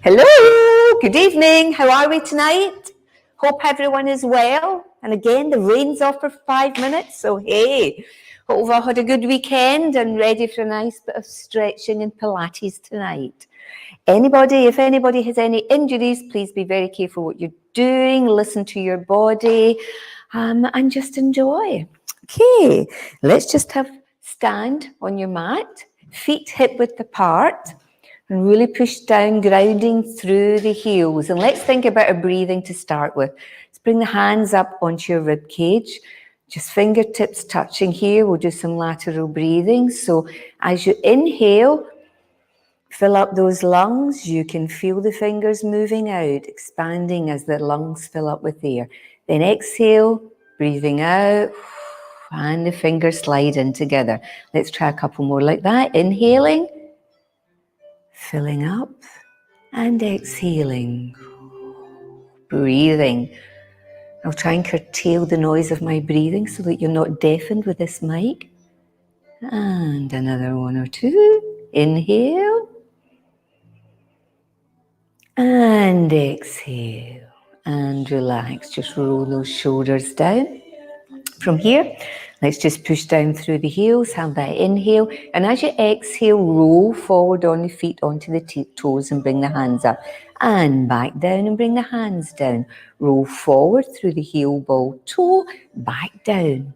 Hello, good evening. How are we tonight? Hope everyone is well. And again, the rain's off for 5 minutes, so hey, hope we've all had a good weekend and ready for a nice bit of stretching and Pilates tonight. If anybody has any injuries, please be very careful what you're doing, listen to your body, and just enjoy. Okay, let's just stand on your mat, feet hip-width apart, and really push down, grounding through the heels. And let's think about our breathing to start with. Let's bring the hands up onto your rib cage. Just fingertips touching here. We'll do some lateral breathing. So as you inhale, fill up those lungs. You can feel the fingers moving out, expanding as the lungs fill up with air. Then exhale, breathing out, and the fingers slide in together. Let's try a couple more like that. Inhaling, filling up, and exhaling, breathing. I'll try and curtail the noise of my breathing so that you're not deafened with this mic. And another one or two. Inhale. And exhale. And relax. Just roll those shoulders down. From here, let's just push down through the heels, have that inhale. And as you exhale, roll forward on the feet onto the toes and bring the hands up. And back down and bring the hands down. Roll forward through the heel ball toe, back down.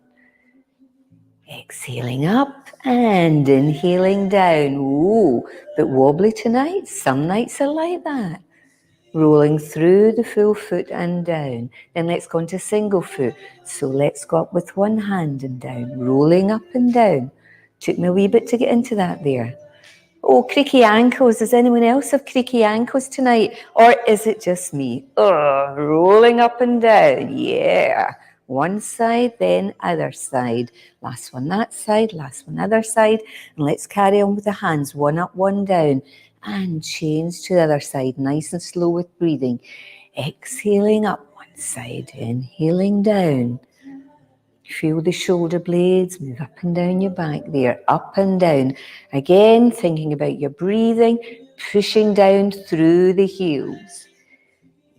Exhaling up and inhaling down. Ooh, bit wobbly tonight. Some nights are like that. Rolling through the full foot and down. Then let's go into single foot. So let's go up with one hand and down, rolling up and down. Took me a wee bit to get into that there. Oh, creaky ankles. Does anyone else have creaky ankles tonight? Or is it just me? Oh, rolling up and down. Yeah. One side, then other side. Last one that side, last one other side. And let's carry on with the hands. One up, one down. And change to the other side, nice and slow with breathing. Exhaling up one side, inhaling down. Feel the shoulder blades move up and down your back there, up and down. Again, thinking about your breathing, pushing down through the heels.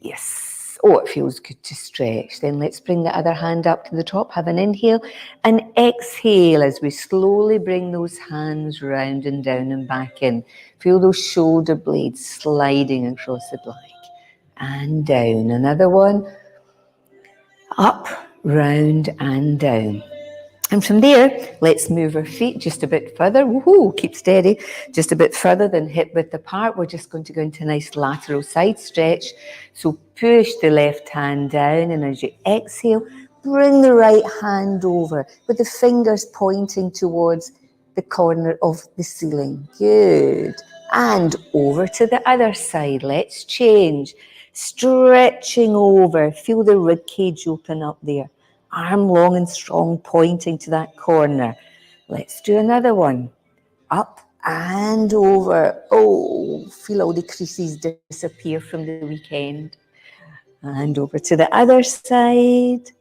Yes. Oh, it feels good to stretch. Then let's bring the other hand up to the top. Have an inhale and exhale as we slowly bring those hands round and down and back in. Feel those shoulder blades sliding across the back and down. Another one. Up, round and down. And from there, let's move our feet just a bit further. Woohoo, keep steady. Just a bit further than hip width apart. We're just going to go into a nice lateral side stretch. So push the left hand down, and as you exhale, bring the right hand over with the fingers pointing towards the corner of the ceiling. Good. And over to the other side. Let's change. Stretching over. Feel the rib cage open up there. Arm long and strong, pointing to that corner. Let's do another one. Up and over. Oh, feel all the creases disappear from the weekend. And over to the other side.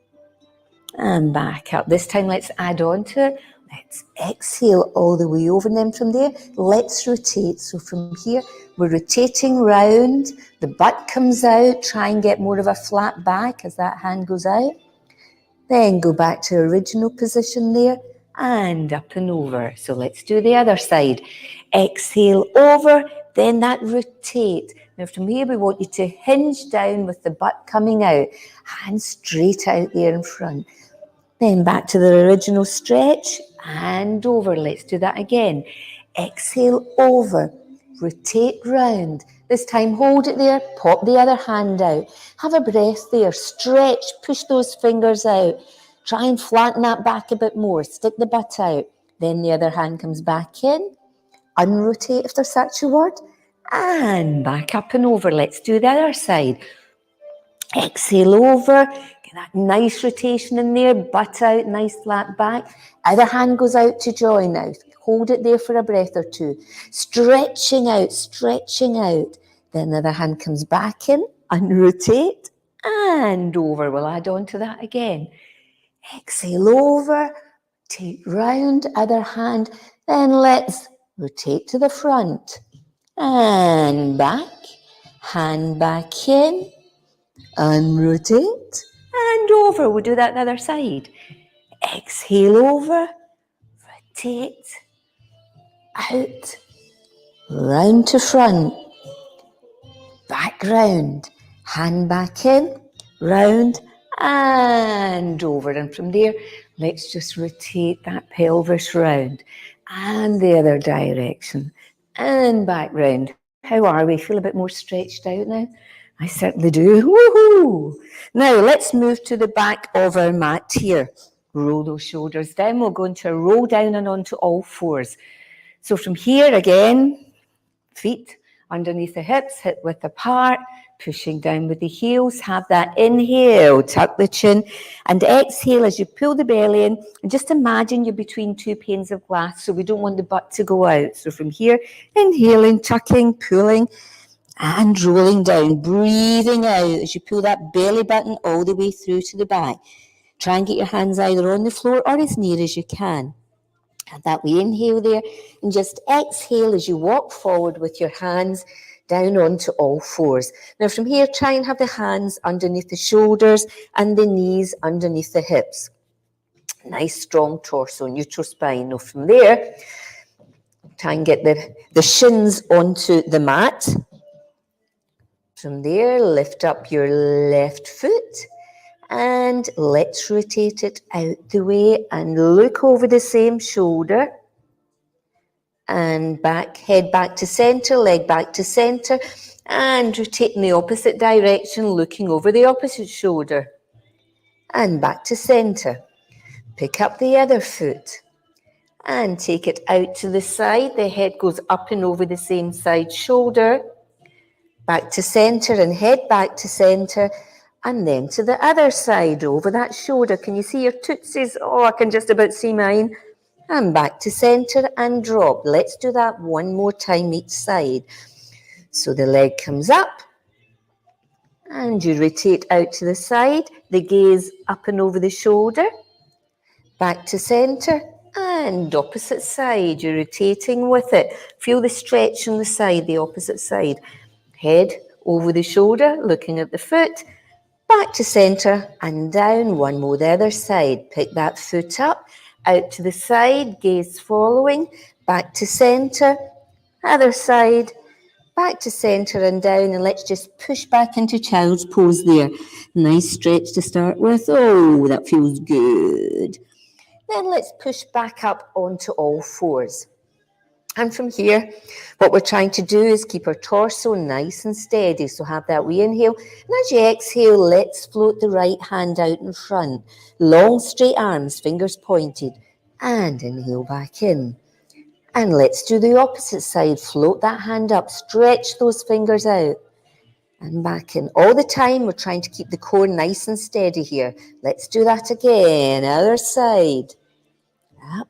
And back up. This time, let's add on to it. Let's exhale all the way over. And then from there, let's rotate. So from here, we're rotating round. The butt comes out. Try and get more of a flat back as that hand goes out. Then go back to original position there and up and over. So let's do the other side. Exhale over, then that rotate. Now from here we want you to hinge down with the butt coming out. Hands straight out there in front. Then back to the original stretch and over. Let's do that again. Exhale over, rotate round. This time hold it there, pop the other hand out. Have a breath there, stretch, push those fingers out. Try and flatten that back a bit more, stick the butt out. Then the other hand comes back in, unrotate if there's such a word, and back up and over. Let's do the other side. Exhale over, get that nice rotation in there, butt out, nice flat back. Other hand goes out to join now. Hold it there for a breath or two. Stretching out, stretching out. Then the other hand comes back in, unrotate, and over. We'll add on to that again. Exhale over, take round, other hand. Then let's rotate to the front and back hand back in, and rotate, and over. We'll do that the other side. Exhale over, rotate, out, round to front, back round, hand back in, round, and over. And from there, let's just rotate that pelvis round, and the other direction, and back round. How are we? Feel a bit more stretched out now? I certainly do. Woohoo! Now let's move to the back of our mat here. Roll those shoulders down. We'll go into a roll down and onto all fours. So from here again, feet underneath the hips, hip width apart, pushing down with the heels. Have that inhale, tuck the chin, and exhale as you pull the belly in. And just imagine you're between two panes of glass, so we don't want the butt to go out. So from here, inhaling, tucking, pulling, and rolling down, breathing out as you pull that belly button all the way through to the back. Try and get your hands either on the floor or as near as you can. Have that wee inhale there, and just exhale as you walk forward with your hands down onto all fours. Now from here, try and have the hands underneath the shoulders and the knees underneath the hips. Nice strong torso, neutral spine. Now from there, try and get the shins onto the mat. From there, lift up your left foot and let's rotate it out the way and look over the same shoulder. And back, head back to center, leg back to center, and rotate in the opposite direction, looking over the opposite shoulder. And back to center. Pick up the other foot and take it out to the side. The head goes up and over the same side shoulder. Back to center and head back to center. And then to the other side, over that shoulder. Can you see your tootsies? Oh, I can just about see mine. And back to center and drop. Let's do that one more time each side. So the leg comes up and you rotate out to the side. The gaze up and over the shoulder. Back to center and opposite side. You're rotating with it. Feel the stretch on the side, the opposite side. Head over the shoulder, looking at the foot. Back to center and down. One more the other side. Pick that foot up. Out to the side, gaze following, back to center, other side, back to center and down, and let's just push back into child's pose there. Nice stretch to start with. Oh, that feels good. Then let's push back up onto all fours. And from here, what we're trying to do is keep our torso nice and steady. So have that wee inhale. And as you exhale, let's float the right hand out in front. Long, straight arms, fingers pointed. And inhale back in. And let's do the opposite side. Float that hand up. Stretch those fingers out. And back in. All the time, we're trying to keep the core nice and steady here. Let's do that again. Other side. Up.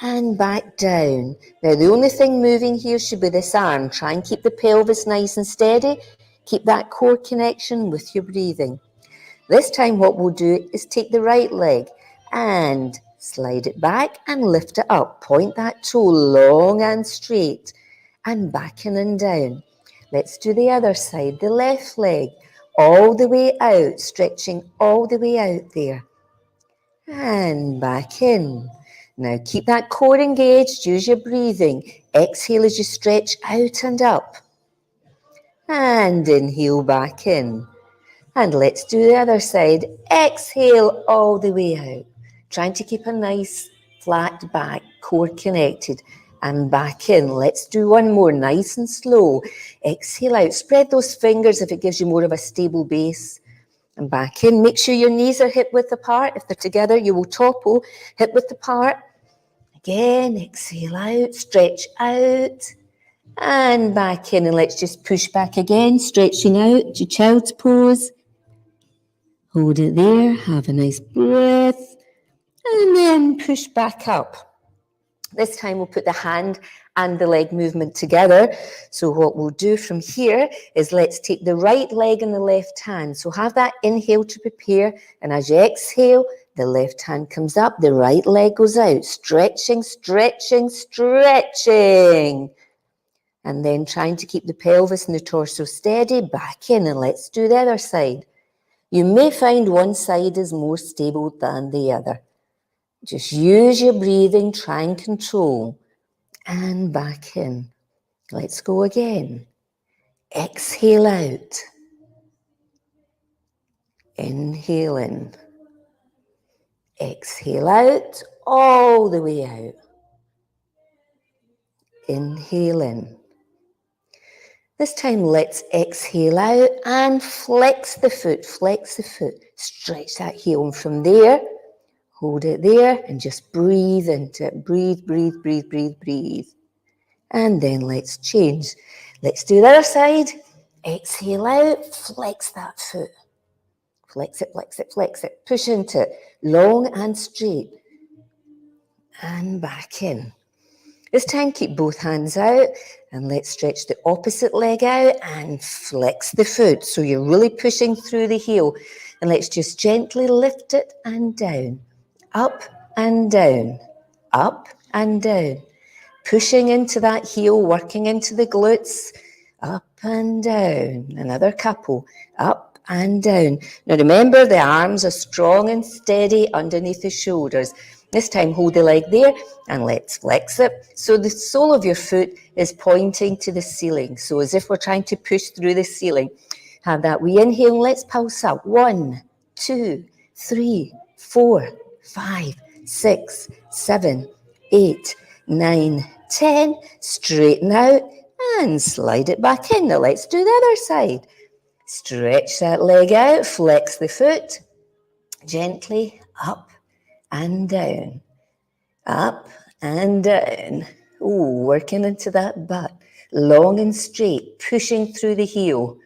And back down. Now the only thing moving here should be this arm. Try and keep the pelvis nice and steady. Keep that core connection with your breathing. This time what we'll do is take the right leg and slide it back and lift it up. Point that toe long and straight and back in and down. Let's do the other side, the left leg, all the way out, stretching all the way out there. And back in. Now keep that core engaged, use your breathing. Exhale as you stretch out and up. And inhale back in. And let's do the other side. Exhale all the way out. Trying to keep a nice flat back, core connected. And back in. Let's do one more, nice and slow. Exhale out. Spread those fingers if it gives you more of a stable base. And back in. Make sure your knees are hip width apart. If they're together, you will topple hip width apart. Again, exhale out, stretch out, and back in. And let's just push back again, stretching out to child's pose. Hold it there, have a nice breath, and then push back up. This time we'll put the hand and the leg movement together. So what we'll do from here is let's take the right leg and the left hand. So have that inhale to prepare, and as you exhale, the left hand comes up, the right leg goes out. Stretching, stretching, stretching. And then trying to keep the pelvis and the torso steady, back in, and let's do the other side. You may find one side is more stable than the other. Just use your breathing, try and control. And back in. Let's go again. Exhale out. Inhale in. Exhale out, all the way out. Inhale in. This time, let's exhale out and flex the foot, Stretch that heel, and from there, hold it there and just breathe into it. Breathe, breathe, breathe, breathe, breathe. And then let's change. Let's do the other side. Exhale out, flex that foot. Flex it, flex it, flex it. Push into it, long and straight. And back in. This time, keep both hands out and let's stretch the opposite leg out and flex the foot. So you're really pushing through the heel. And let's just gently lift it and down, up and down, up and down. Pushing into that heel, working into the glutes, up and down. Another couple, up and down. Now remember, the arms are strong and steady underneath the shoulders. This time, hold the leg there and let's flex it. So the sole of your foot is pointing to the ceiling. So as if we're trying to push through the ceiling. Have that wee inhale and let's pulse up. 1, 2, 3, 4, 5, 6, 7, 8, 9, 10. Straighten out and slide it back in. Now let's do the other side. Stretch that leg out, flex the foot. Gently up and down, up and down. Ooh, working into that butt. Long and straight, pushing through the heel.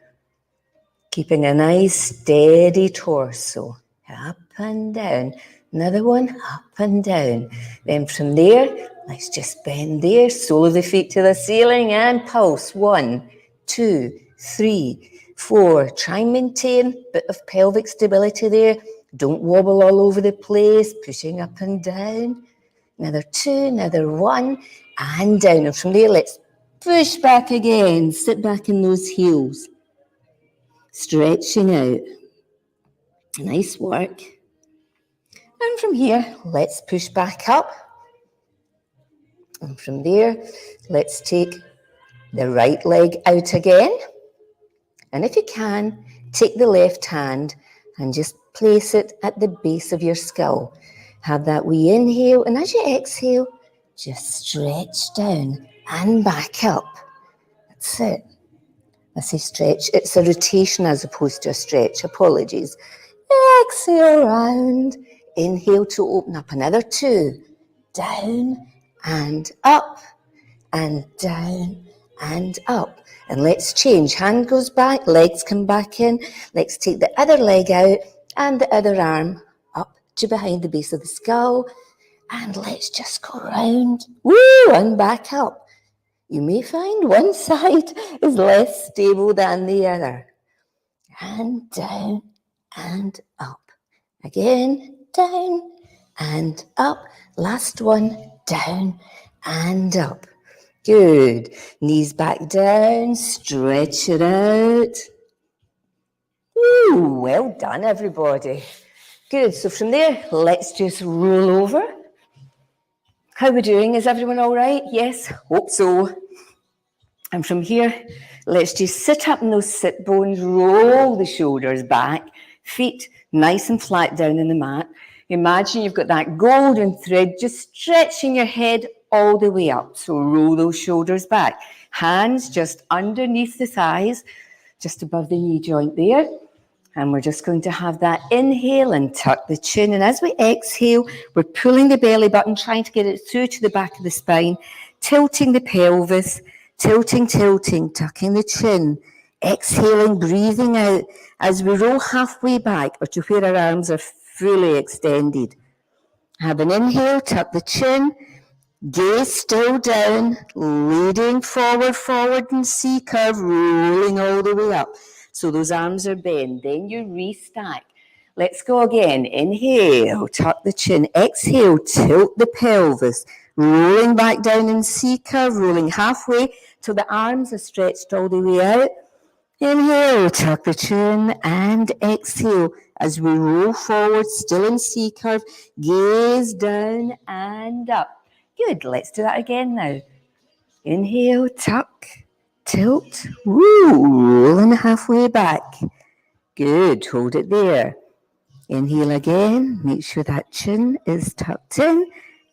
Keeping a nice steady torso. Up and down. Another one, up and down. Then from there, let's just bend there. Sole of the feet to the ceiling and pulse. 1, 2, 3, 4. Try and maintain a bit of pelvic stability there. Don't wobble all over the place, pushing up and down. Another 2, another 1, and down. And from there, let's push back again. Sit back in those heels. Stretching out. Nice work. And from here, let's push back up. And from there, let's take the right leg out again. And if you can, take the left hand and just place it at the base of your skull. Have that wee inhale, and as you exhale, just stretch down and back up. That's it. I say stretch, it's a rotation as opposed to a stretch. Apologies. Exhale round. Inhale to open up. Another 2. Down and up and down and up. And let's change. Hand goes back, legs come back in. Let's take the other leg out and the other arm up to behind the base of the skull. And let's just go round. Woo! And back up. You may find one side is less stable than the other. And down and up. Again, down and up. Last one, down and up. Good. Knees back down, stretch it out. Ooh, well done, everybody. Good. So from there, let's just roll over. How are we doing? Is everyone all right? Yes, hope so. And from here, let's just sit up in those sit bones, roll the shoulders back, feet nice and flat down in the mat. Imagine you've got that golden thread just stretching your head all the way up. So roll those shoulders back. Hands just underneath the thighs, just above the knee joint there. And we're just going to have that inhale and tuck the chin. And as we exhale, we're pulling the belly button, trying to get it through to the back of the spine, tilting the pelvis, tilting, tucking the chin, exhaling, breathing out as we roll halfway back or to where our arms are fully extended. Have an inhale, tuck the chin, gaze still down, leading forward and C curve, rolling all the way up. So those arms are bent. Then you restack. Let's go again. Inhale, tuck the chin. Exhale, tilt the pelvis. Rolling back down in C curve, rolling halfway till the arms are stretched all the way out. Inhale, tuck the chin, and exhale as we roll forward, still in C curve. Gaze down and up. Good, let's do that again now. Inhale, tuck, tilt, rolling halfway back. Good, hold it there. Inhale again, make sure that chin is tucked in,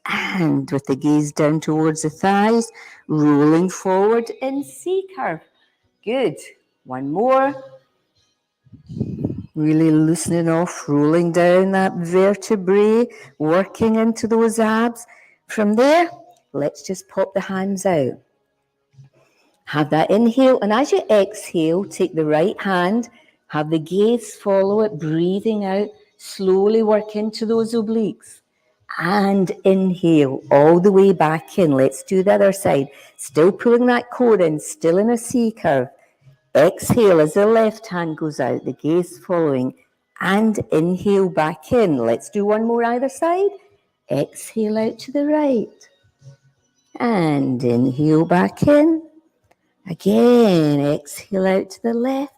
and with the gaze down towards the thighs, rolling forward in C curve. Good. One more. Really loosening off, rolling down that vertebrae, working into those abs. From there, let's just pop the hands out. Have that inhale, and as you exhale, take the right hand, have the gaze follow it, breathing out, slowly work into those obliques. And inhale all the way back in. Let's do the other side. Still pulling that core in, still in a C curve. Exhale as the left hand goes out, the gaze following, and inhale back in. Let's do one more either side. Exhale out to the right, and inhale back in. Again, exhale out to the left.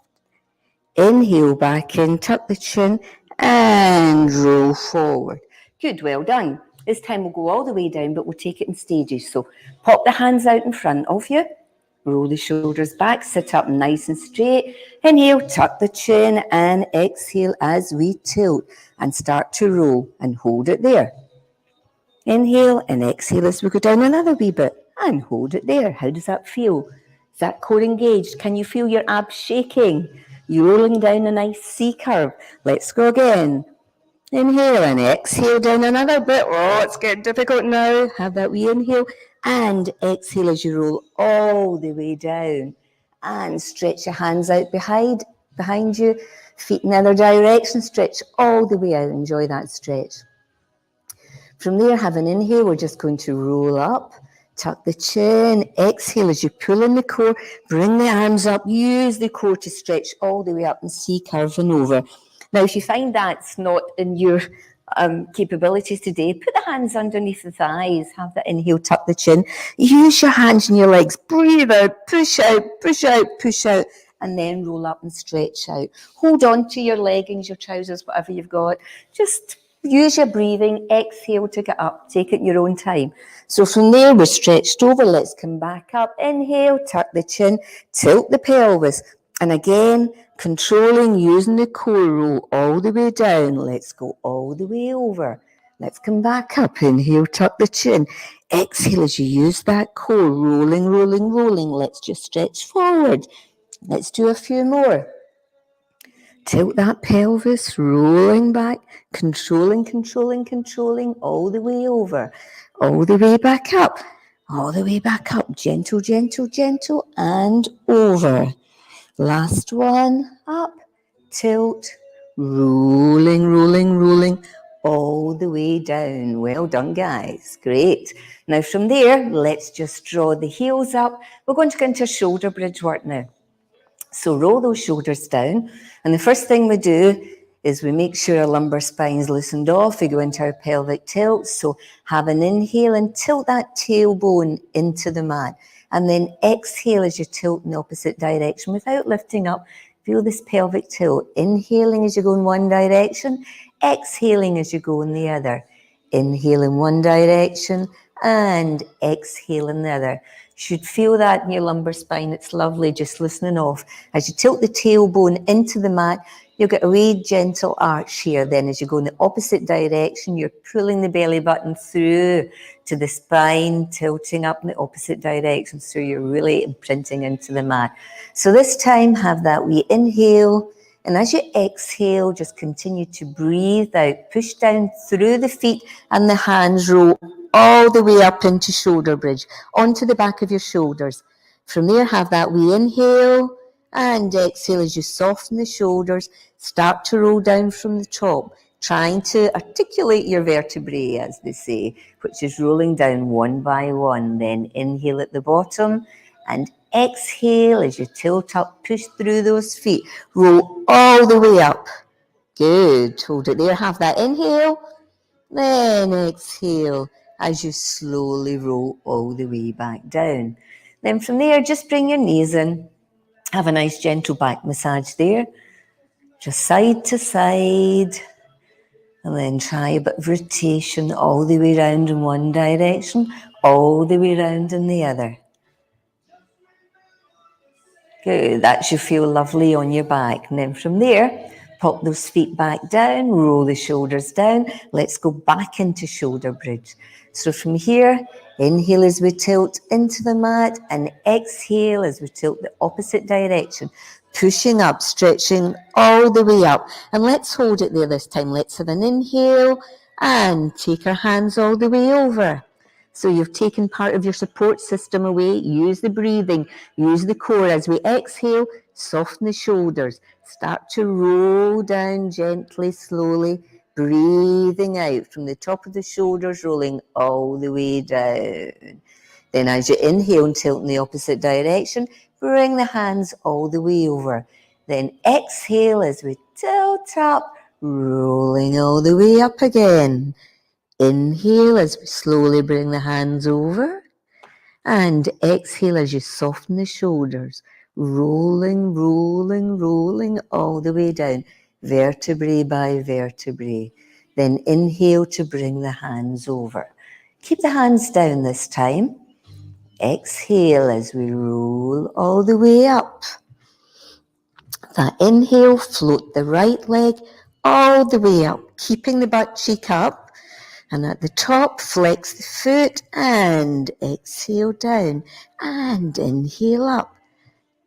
Inhale back in, tuck the chin, and roll forward. Good, well done. This time we'll go all the way down, but we'll take it in stages. So pop the hands out in front of you. Roll the shoulders back, sit up nice and straight. Inhale, tuck the chin, and exhale as we tilt and start to roll and hold it there. Inhale and exhale as we go down another wee bit and hold it there. How does that feel? Is that core engaged? Can you feel your abs shaking? You're rolling down a nice C curve. Let's go again. Inhale and exhale down another bit. Oh, it's getting difficult now. Have that wee inhale and exhale as you roll all the way down. And stretch your hands out behind you. Feet in the other direction. Stretch all the way out. Enjoy that stretch. From there, have an inhale. We're just going to roll up. Tuck the chin. Exhale as you pull in the core. Bring the arms up. Use the core to stretch all the way up and C curve and over. Now, if you find that's not in your capabilities today, put the hands underneath the thighs. Have that inhale, tuck the chin. Use your hands and your legs. Breathe out, push out, push out, push out, and then roll up and stretch out. Hold on to your leggings, your trousers, whatever you've got. Just use your breathing. Exhale to get up. Take it in your own time. So from there, we're stretched over. Let's come back up. Inhale, tuck the chin, tilt the pelvis. And again, controlling, using the core, roll all the way down. Let's go all the way over. Let's come back up. Inhale, tuck the chin. Exhale as you use that core, rolling, rolling, rolling. Let's just stretch forward. Let's do a few more. Tilt that pelvis, rolling back, controlling, controlling, controlling, all the way over, all the way back up, all the way back up. Gentle, gentle, gentle, and over. Last one, up, tilt, rolling, rolling, rolling, all the way down. Well done, guys. Great. Now from there, let's just draw the heels up. We're going to go into shoulder bridge work now. So roll those shoulders down. And the first thing we do is we make sure our lumbar spine is loosened off. We go into our pelvic tilt. So have an inhale and tilt that tailbone into the mat. And then exhale as you tilt in the opposite direction without lifting up. Feel this pelvic tilt. Inhaling as you go in one direction. Exhaling as you go in the other. Inhale in one direction and exhale in the other. You should feel that in your lumbar spine. It's lovely, just listening off. As you tilt the tailbone into the mat, you'll get a wee gentle arch here. Then as you go in the opposite direction, you're pulling the belly button through to the spine, tilting up in the opposite direction. So you're really imprinting into the mat. So this time, have that wee inhale. And as you exhale, just continue to breathe out. Push down through the feet and the hands roll all the way up into shoulder bridge, onto the back of your shoulders. From there, have that wee inhale and exhale as you soften the shoulders. Start to roll down from the top, trying to articulate your vertebrae, as they say, which is rolling down one by one. Then inhale at the bottom and exhale as you tilt up, push through those feet. Roll all the way up. Good. Hold it there. Have that inhale. Then exhale as you slowly roll all the way back down. Then from there, just bring your knees in. Have a nice gentle back massage there. Just side to side. And then try a bit of rotation all the way around in one direction, all the way around in the other. Good, that should feel lovely on your back. And then from there, pop those feet back down, roll the shoulders down. Let's go back into shoulder bridge. So from here, inhale as we tilt into the mat and exhale as we tilt the opposite direction. Pushing up, stretching all the way up. And let's hold it there this time. Let's have an inhale and take our hands all the way over. So you've taken part of your support system away. Use the breathing, use the core. As we exhale, soften the shoulders. Start to roll down gently, slowly, breathing out from the top of the shoulders, rolling all the way down. Then as you inhale and tilt in the opposite direction, bring the hands all the way over. Then exhale as we tilt up, rolling all the way up again. Inhale as we slowly bring the hands over, and exhale as you soften the shoulders, rolling, rolling, rolling all the way down, vertebrae by vertebrae. Then inhale to bring the hands over. Keep the hands down this time. Exhale as we roll all the way up. That inhale, float the right leg all the way up, keeping the butt cheek up. And at the top, flex the foot and exhale down and inhale up.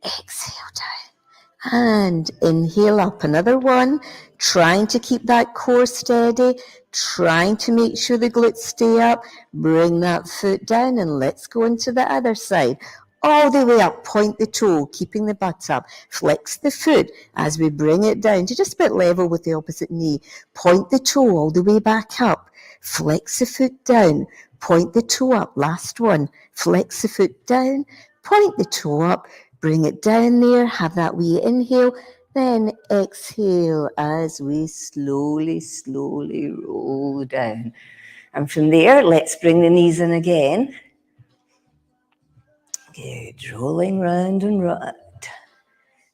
Exhale down and inhale up. Another one, trying to keep that core steady, trying to make sure the glutes stay up. Bring that foot down and let's go into the other side. All the way up, point the toe, keeping the butt up. Flex the foot as we bring it down to just about level with the opposite knee. Point the toe all the way back up. Flex the foot down, point the toe up. Last one, flex the foot down, point the toe up, bring it down there, have that wee inhale, then exhale as we slowly, slowly roll down. And from there, let's bring the knees in again. Good, rolling round and round.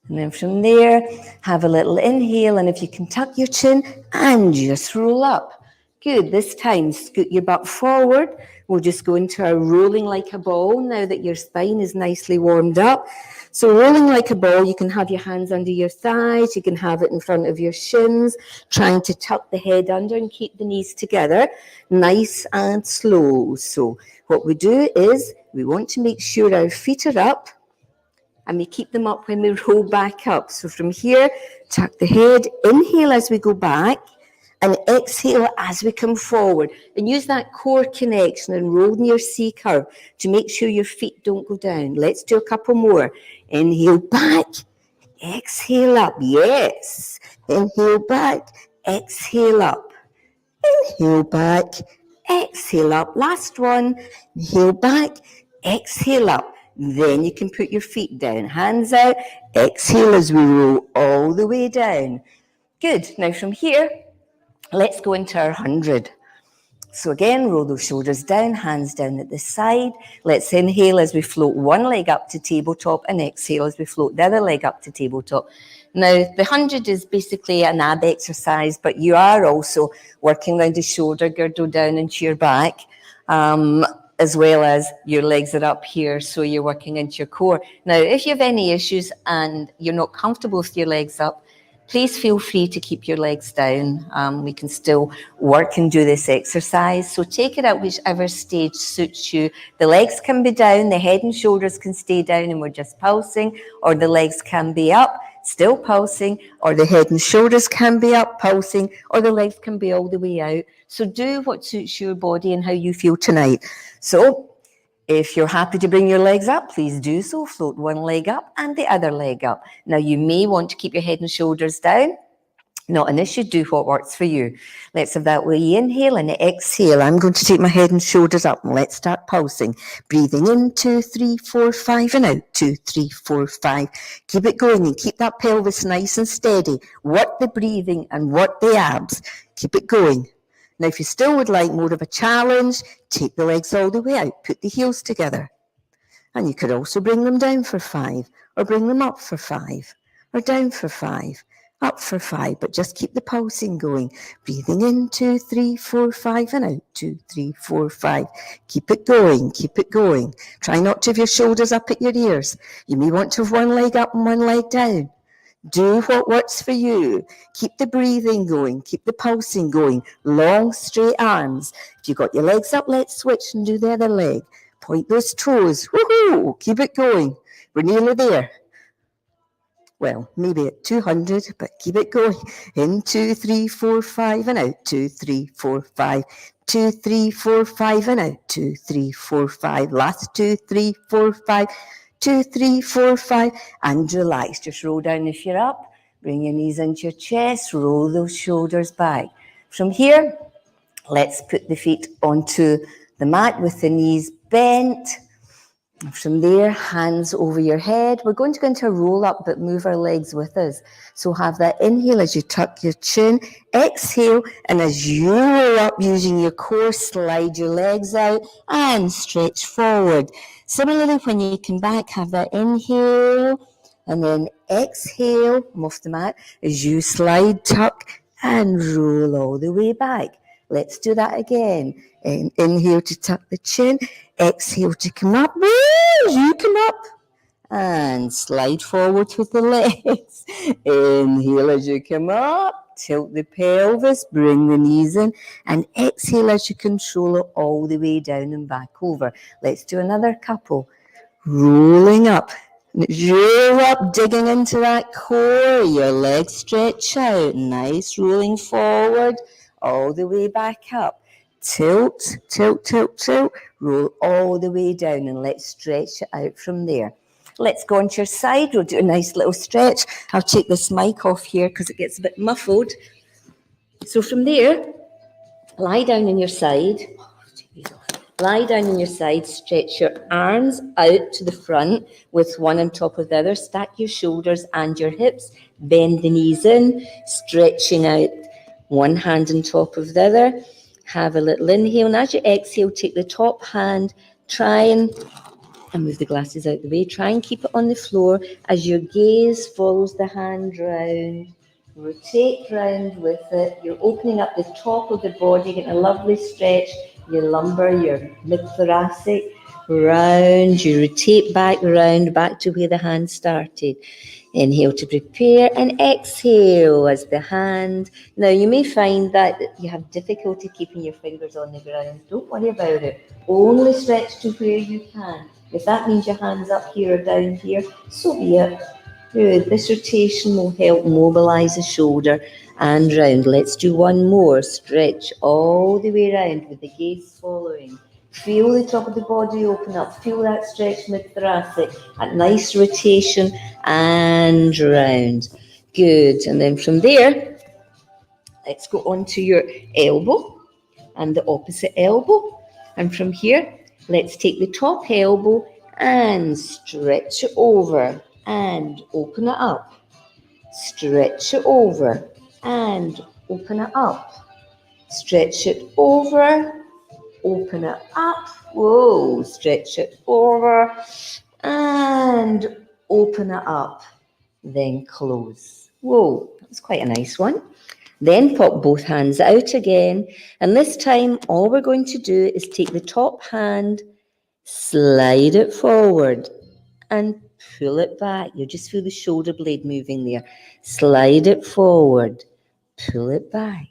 And then from there, have a little inhale, and if you can tuck your chin and just roll up. Good, this time scoot your butt forward. We'll just go into our rolling like a ball now that your spine is nicely warmed up. So rolling like a ball, you can have your hands under your thighs, you can have it in front of your shins, trying to tuck the head under and keep the knees together, nice and slow. So what we do is we want to make sure our feet are up, and we keep them up when we roll back up. So from here, tuck the head, inhale as we go back, and exhale as we come forward. And use that core connection and roll in your C curve to make sure your feet don't go down. Let's do a couple more. Inhale back, exhale up. Yes. Inhale back, exhale up. Inhale back, exhale up. Last one. Inhale back, exhale up. Then you can put your feet down. Hands out, exhale as we roll all the way down. Good. Now from here, let's go into our 100. So again, roll those shoulders down, hands down at the side. Let's inhale as we float one leg up to tabletop and exhale as we float the other leg up to tabletop. Now, the 100 is basically an ab exercise, but you are also working around the shoulder girdle down into your back, as well as your legs are up here, so you're working into your core. Now, if you have any issues and you're not comfortable with your legs up, please feel free to keep your legs down. We can still work and do this exercise. So take it at whichever stage suits you. The legs can be down, the head and shoulders can stay down and we're just pulsing, or the legs can be up, still pulsing, or the head and shoulders can be up, pulsing, or the legs can be all the way out. So do what suits your body and how you feel tonight. So if you're happy to bring your legs up, please do so. Float one leg up and the other leg up. Now, you may want to keep your head and shoulders down. Not an issue. Do what works for you. Let's have that wee inhale and exhale. I'm going to take my head and shoulders up, and let's start pulsing. Breathing in, 2, 3, 4, 5, and out, 2, 3, 4, 5. Keep it going and keep that pelvis nice and steady. Work the breathing and work the abs. Keep it going. Now, if you still would like more of a challenge, take the legs all the way out. Put the heels together. And you could also bring them down for 5, or bring them up for 5, or down for 5, up for 5, but just keep the pulsing going. Breathing in, 2, 3, 4, 5, and out, 2, 3, 4, 5. Keep it going, keep it going. Try not to have your shoulders up at your ears. You may want to have one leg up and one leg down. Do what works for you. Keep the breathing going. Keep the pulsing going. Long, straight arms. If you've got your legs up, let's switch and do the other leg. Point those toes. Woohoo! Keep it going. We're nearly there. Well, maybe at 200, but keep it going. In 2, 3, 4, 5, and out. 2, 3, 4, 5. 2, 3, 4, 5, and out. 2, 3, 4, 5. Last 2, 3, 4, 5. 2, 3, 4, 5. And relax. Just roll down if you're up. Bring your knees into your chest. Roll those shoulders back. From here, let's put the feet onto the mat with the knees bent. From there, hands over your head. We're going to go into a roll up, but move our legs with us. So have that inhale as you tuck your chin. Exhale, and as you roll up using your core, slide your legs out and stretch forward. Similarly, when you come back, have that inhale, and then exhale, I'm off the mat, as you slide, tuck, and roll all the way back. Let's do that again. Inhale to tuck the chin. Exhale to come up. Woo! You come up. And slide forward with the legs. Inhale as you come up. Tilt the pelvis. Bring the knees in. And exhale as you control it all the way down and back over. Let's do another couple. Rolling up. Roll up, digging into that core. Your legs stretch out. Nice, rolling forward. All the way back up. Tilt, tilt, tilt, tilt. Roll all the way down and let's stretch it out from there. Let's go onto your side. We'll do a nice little stretch. I'll take this mic off here because it gets a bit muffled. So from there, lie down on your side. Lie down on your side, stretch your arms out to the front with one on top of the other. Stack your shoulders and your hips. Bend the knees in, stretching out one hand on top of the other. Have a little inhale. And as you exhale, take the top hand, try and move the glasses out the way. Try and keep it on the floor as your gaze follows the hand round. Rotate round with it. You're opening up the top of the body, getting a lovely stretch. Your lumbar, your mid-thoracic, round. You rotate back round, back to where the hand started. Inhale to prepare and exhale as the hand. Now you may find that you have difficulty keeping your fingers on the ground. Don't worry about it. Only stretch to where you can. If that means your hands up here or down here, so be it. Good. This rotation will help mobilize the shoulder and round. Let's do one more. Stretch all the way around with the gaze following. Feel the top of the body open up. Feel that stretch mid-thoracic. A nice rotation and round. Good. And then from there, let's go on to your elbow and the opposite elbow. And from here, let's take the top elbow and stretch it over and open it up. Stretch it over and open it up. Stretch it over, open it up. Whoa, stretch it over and open it up. Then close. Whoa, that was quite a nice one. Then pop both hands out again. And this time, all we're going to do is take the top hand, slide it forward and pull it back. You just feel the shoulder blade moving there. Slide it forward, pull it back.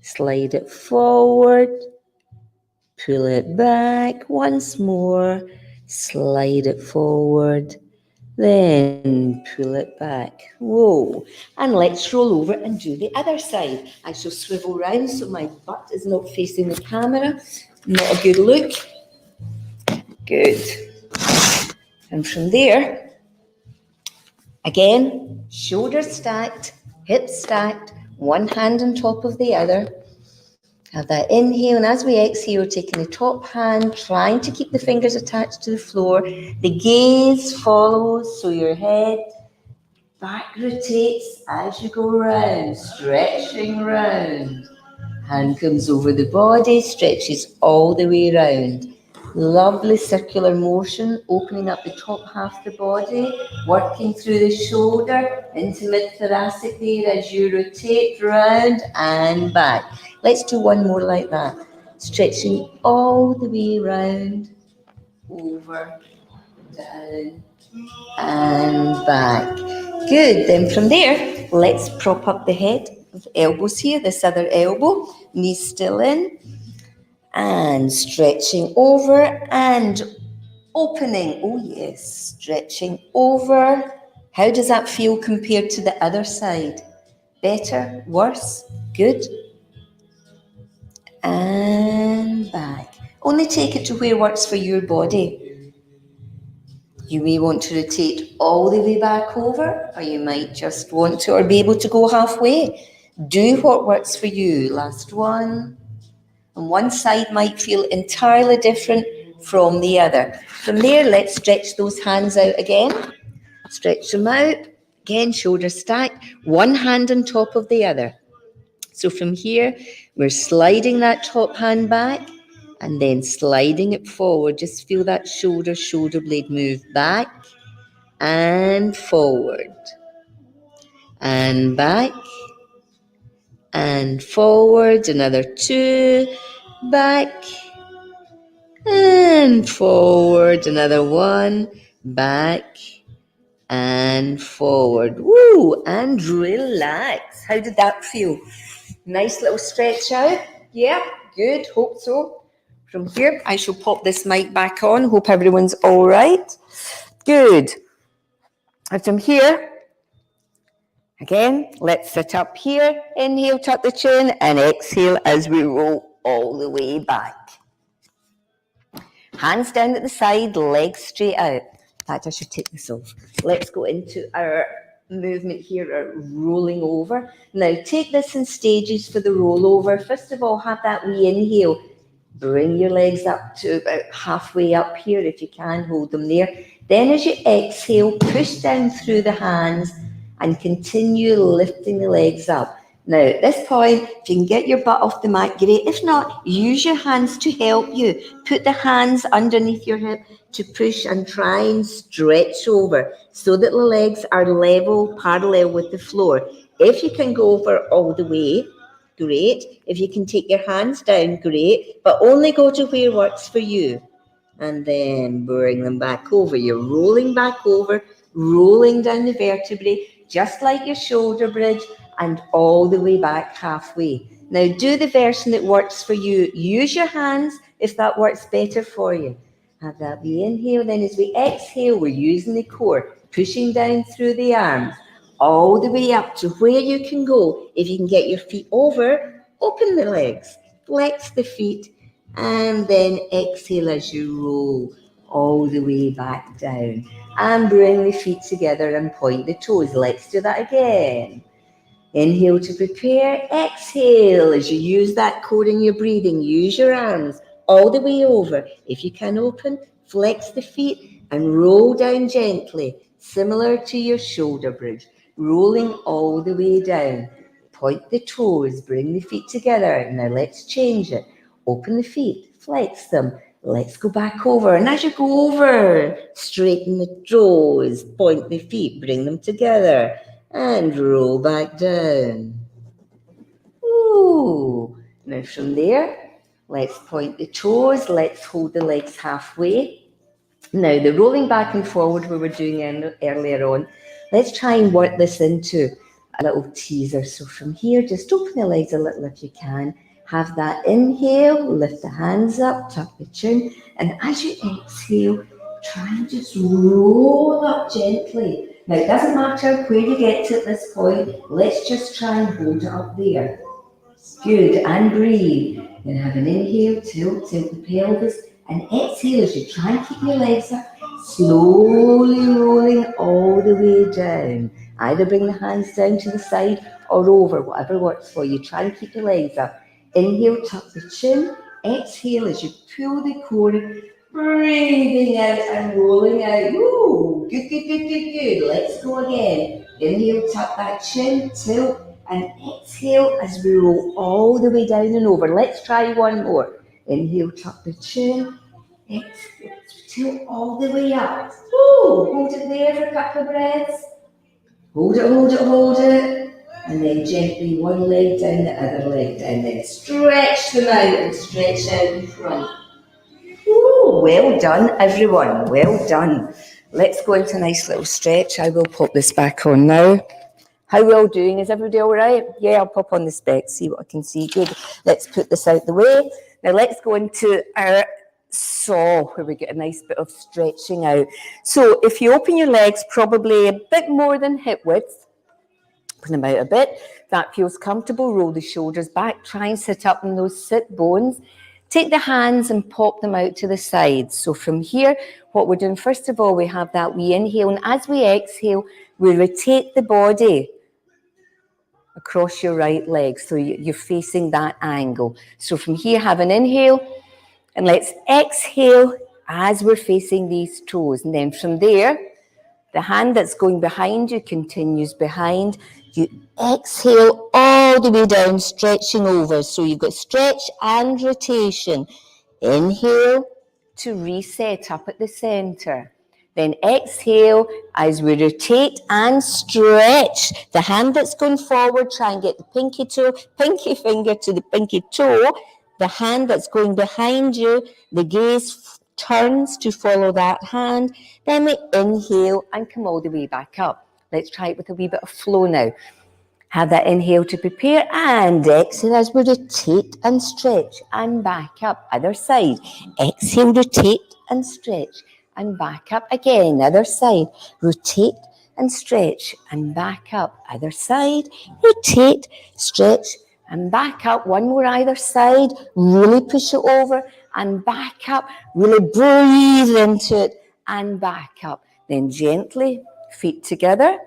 Slide it forward, pull it back. Once more, slide it forward, then pull it back. Whoa. And let's roll over and do the other side. I shall swivel round so my butt is not facing the camera. Not a good look. Good. And from there, again, shoulders stacked, hips stacked, one hand on top of the other. Have that inhale, and as we exhale, taking the top hand, trying to keep the fingers attached to the floor. The gaze follows, so your head back rotates as you go round, stretching round. Hand comes over the body, stretches all the way round. Lovely circular motion, opening up the top half of the body, working through the shoulder into mid-thoracic there as you rotate round and back. Let's do one more like that. Stretching all the way round, over, down, and back. Good. Then from there, let's prop up the head with elbows here, this other elbow, knees still in, and stretching over and opening. Oh yes, stretching over. How does that feel compared to the other side? Better? Worse? Good? And back. Only take it to where works for your body. You may want to rotate all the way back over, or you might just want to, or be able to go halfway. Do what works for you. Last one. And one side might feel entirely different from the other. From there, let's stretch those hands out again. Stretch them out. Again, shoulders stacked. One hand on top of the other. So from here, we're sliding that top hand back and then sliding it forward. Just feel that shoulder blade move back and forward. And back and forward. Another 2. Back and forward. Another 1. Back and forward. Woo! And relax. How did that feel? Nice little stretch out. Yeah, good. Hope so. From here, I shall pop this mic back on. Hope everyone's all right. Good. And from here, again, let's sit up here. Inhale, tuck the chin, and exhale as we roll all the way back. Hands down at the side, legs straight out. In fact, I should take this off. Let's go into our movement here, our rolling over. Now, take this in stages for the rollover. First of all, have that wee inhale. Bring your legs up to about halfway up here if you can, hold them there. Then as you exhale, push down through the hands and continue lifting the legs up. Now, at this point, if you can get your butt off the mat, great. If not, use your hands to help you. Put the hands underneath your hip to push and try and stretch over so that the legs are level, parallel with the floor. If you can go over all the way, great. If you can take your hands down, great. But only go to where works for you. And then bring them back over. You're rolling back over, rolling down the vertebrae, just like your shoulder bridge, and all the way back halfway. Now do the version that works for you. Use your hands if that works better for you. Have that wee inhale. Then as we exhale, we're using the core, pushing down through the arms, all the way up to where you can go. If you can get your feet over, open the legs, flex the feet, and then exhale as you roll all the way back down. And bring the feet together and point the toes. Let's do that again. Inhale to prepare. Exhale as you use that core in your breathing. Use your arms all the way over. If you can open, flex the feet and roll down gently, similar to your shoulder bridge. Rolling all the way down. Point the toes, bring the feet together. Now let's change it. Open the feet, flex them. Let's go back over. And as you go over, straighten the toes, point the feet, bring them together, and roll back down. Ooh. Now from there, let's point the toes. Let's hold the legs halfway. Now, the rolling back and forward we were doing earlier on, let's try and work this into a little teaser. So from here, just open the legs a little if you can. Have that inhale, lift the hands up, tuck the chin, and as you exhale, try and just roll up gently. Now, it doesn't matter where you get to at this point, let's just try and hold it up there. Good, and breathe. Then have an inhale, tilt the pelvis, and exhale as you try and keep your legs up, slowly rolling all the way down. Either bring the hands down to the side or over, whatever works for you. Try and keep your legs up. Inhale, tuck the chin. Exhale as you pull the core, breathing out and rolling out. Woo! Good. Let's go again. Inhale, tuck that chin, tilt, and exhale as we roll all the way down and over. Let's try one more. Inhale, tuck the chin. Exhale, tilt all the way up. Woo! Hold it there for a couple of breaths. Hold it, hold it, hold it. And then gently one leg down, the other leg down. Then stretch them out and stretch out in front. Ooh, well done, everyone. Well done. Let's go into a nice little stretch. I will pop this back on now. How well doing? Is everybody all right? Yeah, I'll pop on the specs, see what I can see. Good. Let's put this out the way. Now let's go into our saw where we get a nice bit of stretching out. So if you open your legs probably a bit more than hip width, open them out a bit. That feels comfortable. Roll the shoulders back. Try and sit up in those sit bones. Take the hands and pop them out to the sides. So from here, what we're doing, first of all, we have that we inhale. And as we exhale, we rotate the body across your right leg. So you're facing that angle. So from here, have an inhale. And let's exhale as we're facing these toes. And then from there, the hand that's going behind you continues behind. You exhale all the way down, stretching over. So you've got stretch and rotation. Inhale to reset up at the center. Then exhale as we rotate and stretch. The hand that's going forward, try and get the pinky finger to the pinky toe. The hand that's going behind you, the gaze turns to follow that hand. Then we inhale and come all the way back up. Let's try it with a wee bit of flow now. Have that inhale to prepare and exhale as we rotate and stretch and back up. Other side. Exhale, rotate and stretch and back up again. Other side. Rotate and stretch and back up. Other side. Rotate, stretch and back up. One more either side. Really push it over and back up. Really breathe into it and back up. Then gently, feet together.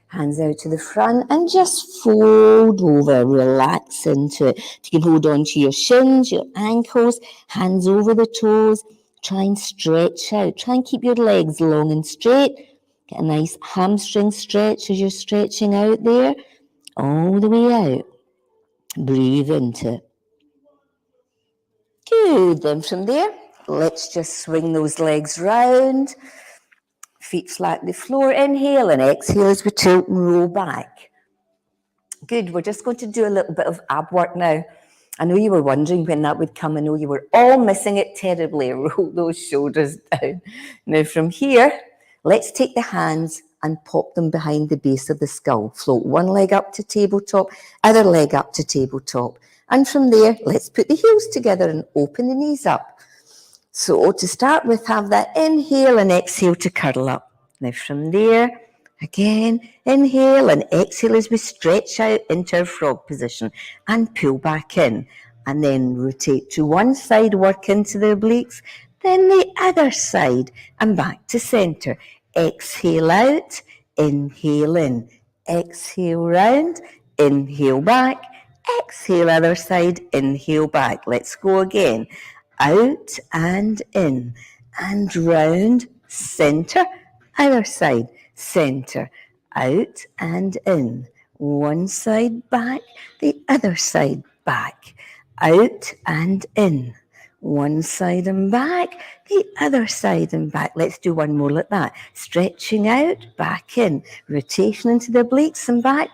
Hands out to the front and just fold over, relax into it. You can hold on to your shins, your ankles, hands over the toes. Try and stretch out. Try and keep your legs long and straight. Get a nice hamstring stretch as you're stretching out there. All the way out. Breathe into it. Good. Then from there, let's just swing those legs round. Feet flat on the floor, inhale and exhale as we tilt and roll back. Good, we're just going to do a little bit of ab work now. I know you were wondering when that would come. I know you were all missing it terribly. Roll those shoulders down. Now from here, let's take the hands and pop them behind the base of the skull. Float one leg up to tabletop, other leg up to tabletop. And from there, let's put the heels together and open the knees up. So to start with, have that inhale and exhale to curl up. Now from there, again, inhale and exhale as we stretch out into our frog position and pull back in. And then rotate to one side, work into the obliques, then the other side and back to center. Exhale out, inhale in, exhale round, inhale back, exhale other side, inhale back. Let's go again. Out and in and round, center, other side, center, out and in, one side back, the other side back, out and in, one side and back, the other side and back. Let's do one more like that. Stretching out, back in, rotation into the obliques and back,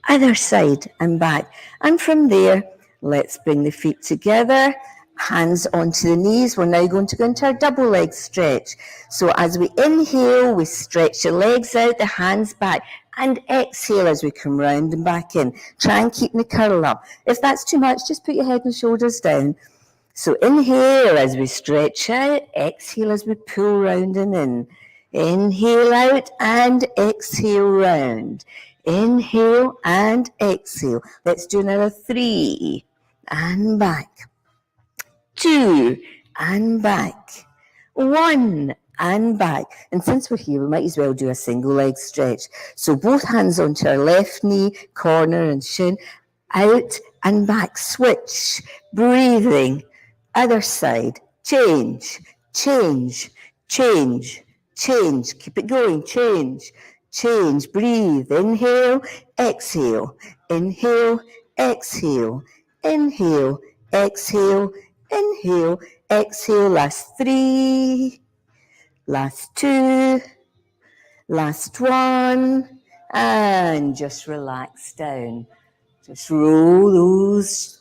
other side and back. And from there, let's bring the feet together. Hands onto the knees. We're now going to go into our double leg stretch. So as we inhale, we stretch the legs out, the hands back, and exhale as we come round and back in. Try and keep the curl up. If that's too much, just put your head and shoulders down. So inhale as we stretch out, exhale as we pull round and in. Inhale out and exhale round. Inhale and exhale. Let's do another 3 and back. 2 and back, 1 and back. And since we're here, we might as well do a single leg stretch. So both hands onto our left knee, corner and shin, out and back, switch, breathing, other side, change, change, change, change, keep it going, change, change, breathe, inhale, exhale, inhale, exhale, inhale, exhale, inhale, exhale, last 3, last 2, last 1, and just relax down. Just roll those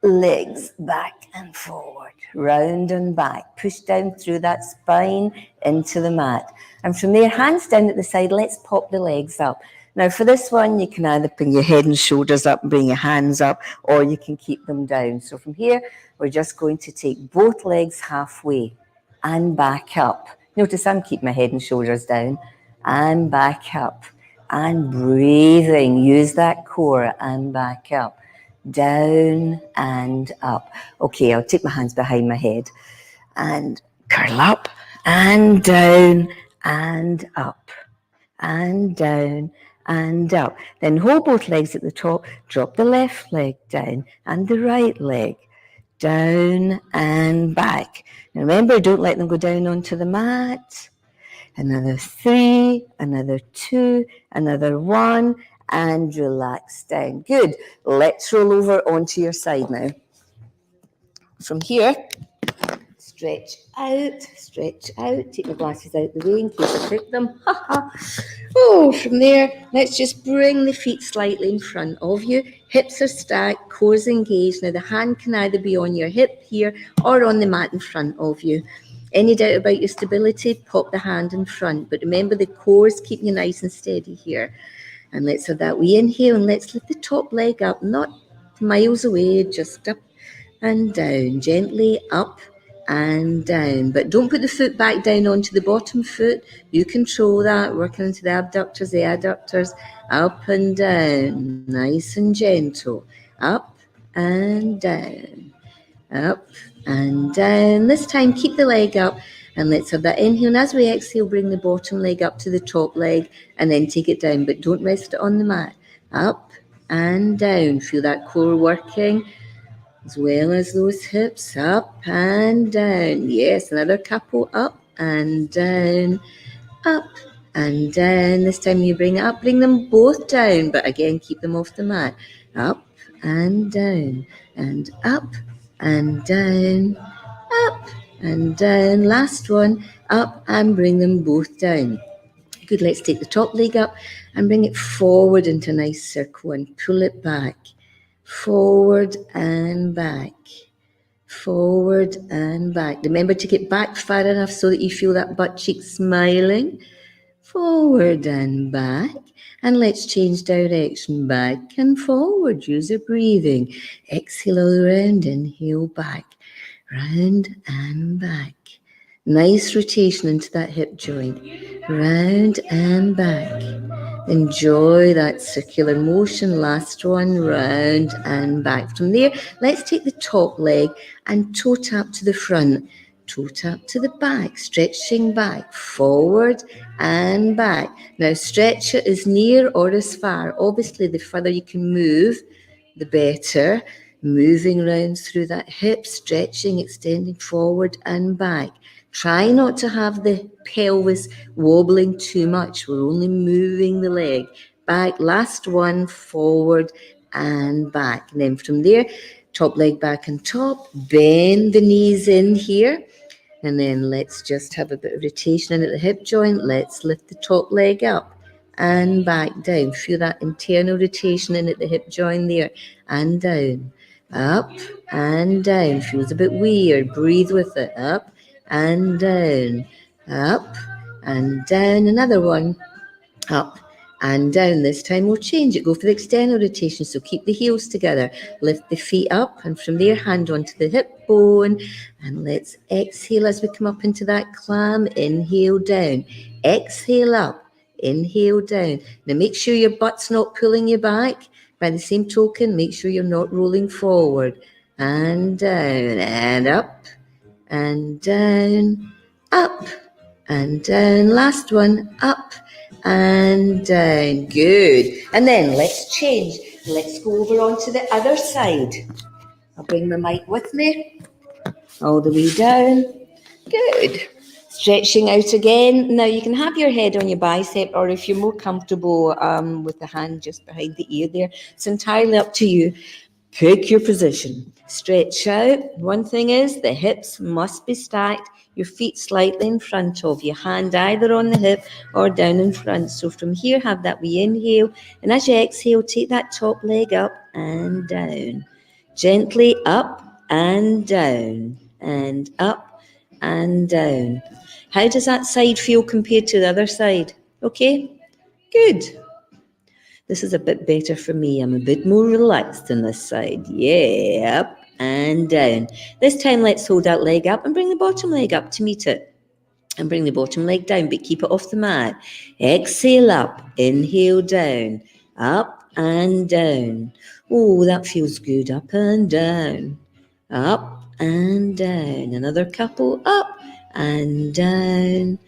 legs back and forward, round and back. Push down through that spine into the mat. And from there, hands down at the side, let's pop the legs up. Now for this one, you can either bring your head and shoulders up and bring your hands up, or you can keep them down. So from here, we're just going to take both legs halfway and back up. Notice I'm keeping my head and shoulders down and back up. And breathing, use that core and back up. Down and up. Okay, I'll take my hands behind my head and curl up and down and up and down and up. Then hold both legs at the top, drop the left leg down and the right leg down and back. Now remember, don't let them go down onto the mat. Another 3, another 2, another 1, and relax down. Good. Let's roll over onto your side now. From here, stretch out, take my glasses out the way in case I pick them. Oh, from there, let's just bring the feet slightly in front of you. Hips are stacked, core's engaged. Now the hand can either be on your hip here or on the mat in front of you. Any doubt about your stability, pop the hand in front. But remember, the core's keeping you nice and steady here. And let's have that wee inhale, and let's lift the top leg up, not miles away, just up and down, gently up and down. But don't put the foot back down onto the bottom foot. You control that, working into the abductors, the adductors, up and down, nice and gentle, up and down, up and down. This time, keep the leg up. And let's have that inhale. And as we exhale, bring the bottom leg up to the top leg and then take it down. But don't rest it on the mat. Up and down. Feel that core working as well as those hips. Up and down. Yes, another couple. Up and down. Up and down. This time you bring it up. Bring them both down. But again, keep them off the mat. Up and down. And up and down. Up and down. Last one, up and bring them both down. Good, let's take the top leg up and bring it forward into a nice circle and pull it back. Forward and back. Forward and back. Remember to get back far enough so that you feel that butt cheek smiling. Forward and back. And let's change direction. Back and forward. Use your breathing. Exhale all around. Inhale back. Round and back. Nice rotation into that hip joint. Round and back. Enjoy that circular motion. Last one, round and back. From there, let's take the top leg and toe tap to the front. Toe tap to the back, stretching back, forward and back. Now stretch it as near or as far. Obviously, the further you can move, the better. Moving around through that hip, stretching, extending forward and back. Try not to have the pelvis wobbling too much. We're only moving the leg back. Last one, forward and back. And then from there, top leg back and top. Bend the knees in here. And then let's just have a bit of rotation in at the hip joint. Let's lift the top leg up and back down. Feel that internal rotation in at the hip joint there and down. Up and down. Feels a bit weird. Breathe with it. Up and down. Up and down. Another one. Up and down. This time we'll change it. Go for the external rotation. So keep the heels together. Lift the feet up and from there hand onto the hip bone. And let's exhale as we come up into that clam. Inhale down. Exhale up. Inhale down. Now make sure your butt's not pulling you back. By the same token, make sure you're not rolling forward. And down and up and down, up and down. Last one, up and down. Good. And then let's change. Let's go over onto the other side. I'll bring my mic with me. All the way down. Good. Stretching out again. Now you can have your head on your bicep, or if you're more comfortable with the hand just behind the ear there, it's entirely up to you. Pick your position. Stretch out. One thing is the hips must be stacked. Your feet slightly in front of you. Hand either on the hip or down in front. So from here, have that wee inhale. And as you exhale, take that top leg up and down. Gently up and down. And up and down. How does that side feel compared to the other side? Okay? Good. This is a bit better for me. I'm a bit more relaxed on this side. Yeah, up and down. This time, let's hold that leg up and bring the bottom leg up to meet it. And bring the bottom leg down, but keep it off the mat. Exhale up, inhale down, up and down. Oh, that feels good. Up and down, up and down. Another couple, up and down,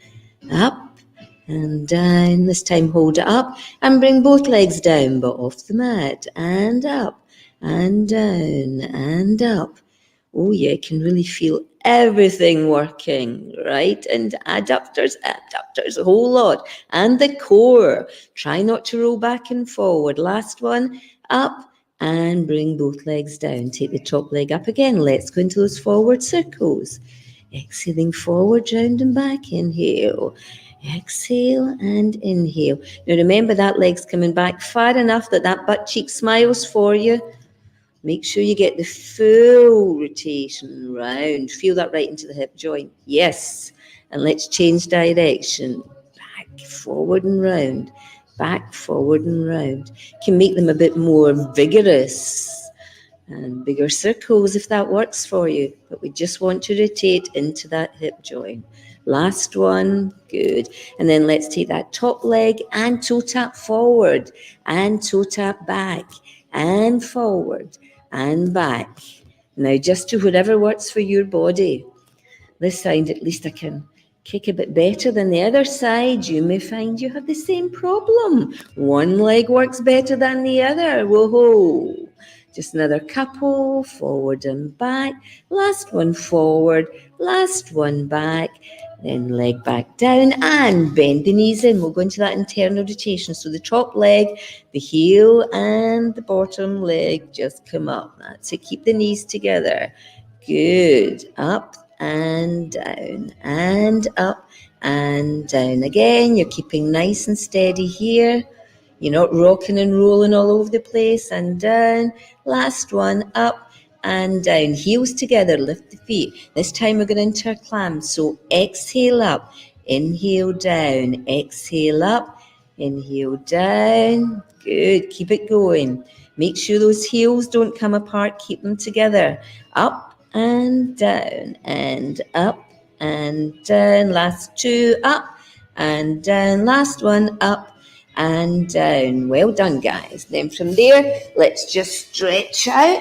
up and down. This time hold it up and bring both legs down but off the mat, and up and down and up. Oh yeah, you can really feel everything working, right? And adductors, a whole lot. And the core. Try not to roll back and forward. Last one, up and bring both legs down. Take the top leg up again. Let's go into those forward circles. Exhaling forward, round and back. Inhale. Exhale and inhale. Now remember that leg's coming back far enough that that butt cheek smiles for you. Make sure you get the full rotation round. Feel that right into the hip joint. Yes. And let's change direction. Back, forward and round. Back, forward and round. Can make them a bit more vigorous and bigger circles if that works for you. But we just want to rotate into that hip joint. Last one, good. And then let's take that top leg and toe tap forward and toe tap back and forward and back. Now just do whatever works for your body. This side, at least I can kick a bit better than the other side. You may find you have the same problem. One leg works better than the other. Whoa. Just another couple, forward and back. Last one forward, last one back. Then leg back down and bend the knees in. We'll go into that internal rotation. So the top leg, the heel and the bottom leg just come up. That's it. Keep the knees together. Good. Up and up and down. Again, you're keeping nice and steady here. You're not rocking and rolling all over the place. And down. Last one, up and down. Heels together, lift the feet. This time we're going to interclam. So exhale up, inhale down, exhale up, inhale down. Good, keep it going. Make sure those heels don't come apart, keep them together. Up and down and up and down. Last two, up and down. Last one, up and down. Well done, guys. Then from there, let's just stretch out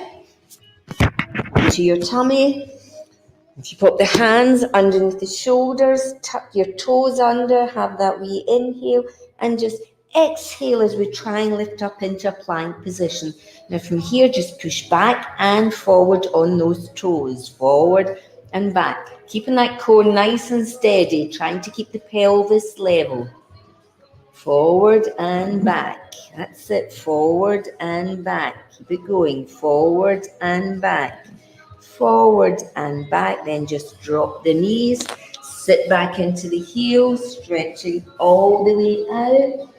into your tummy. If you put the hands underneath the shoulders, tuck your toes under, have that wee inhale, and just exhale as we try and lift up into a plank position. Now from here, just push back and forward on those toes, forward and back. Keeping that core nice and steady, trying to keep the pelvis level. Forward and back. That's it. Forward and back. Keep it going. Forward and back. Forward and back. Then just drop the knees. Sit back into the heels. Stretching all the way out.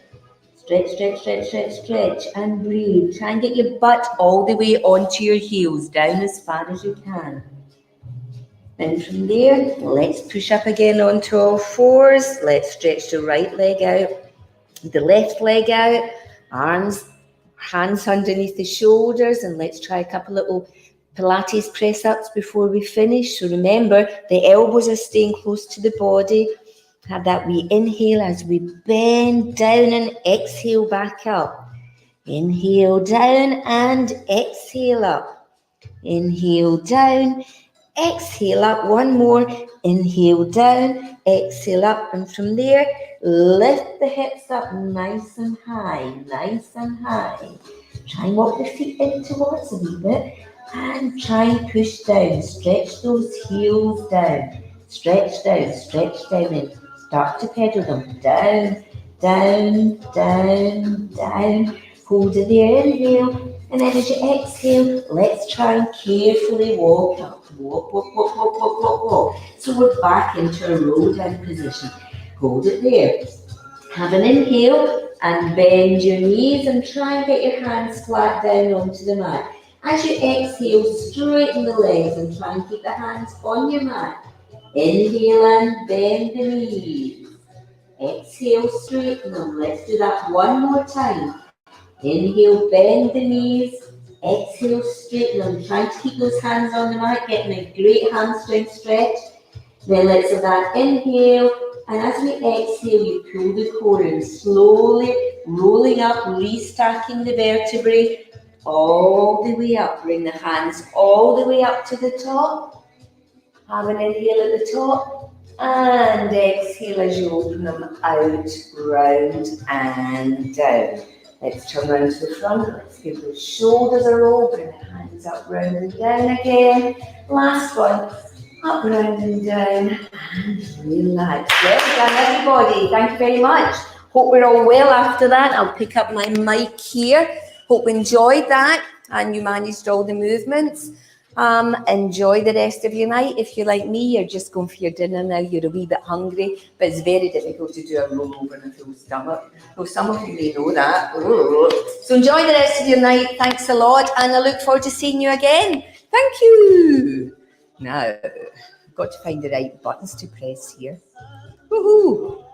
Stretch, stretch, stretch, stretch, stretch. And breathe. Try and get your butt all the way onto your heels. Down as far as you can. And from there, let's push up again onto all fours. Let's stretch the right leg out. The left leg out, arms, hands underneath the shoulders, and let's try a couple little Pilates press-ups before we finish. So remember, the elbows are staying close to the body. Have that wee inhale as we bend down and exhale back up. Inhale down and exhale up. Inhale down, exhale up. One more. Inhale down, exhale up. And from there, lift the hips up nice and high, nice and high. Try and walk the feet in towards a wee bit and try and push down. Stretch those heels down. Stretch down and start to pedal them. Down, down, down, down. Hold it there, inhale. And then as you exhale, let's try and carefully walk up. Walk, walk, walk, walk, walk, walk, walk. So we're back into a roll down position. Hold it there. Have an inhale and bend your knees and try and get your hands flat down onto the mat. As you exhale, straighten the legs and try and keep the hands on your mat. Inhale and bend the knees. Exhale, straighten them. Let's do that one more time. Inhale, bend the knees. Exhale, straighten them. Try to keep those hands on the mat, getting a great hamstring stretch. Then let's have that inhale, and as we exhale, you pull the core in, slowly rolling up, restacking the vertebrae all the way up. Bring the hands all the way up to the top. Have an inhale at the top, and exhale as you open them out, round and down. Let's turn around to the front. Let's give those shoulders a roll. Bring the hands up, round and down again. Last one. Up, round and down, and relax. Well done, everybody. Thank you very much. Hope we're all well after that. I'll pick up my mic here. Hope you enjoyed that and you managed all the movements. Enjoy the rest of your night. If you're like me, you're just going for your dinner now. You're a wee bit hungry, but it's very difficult to do a roll over on a full stomach. Well, some of you may know that. So enjoy the rest of your night. Thanks a lot, and I look forward to seeing you again. Thank you. Now, I've got to find the right buttons to press here. Woohoo!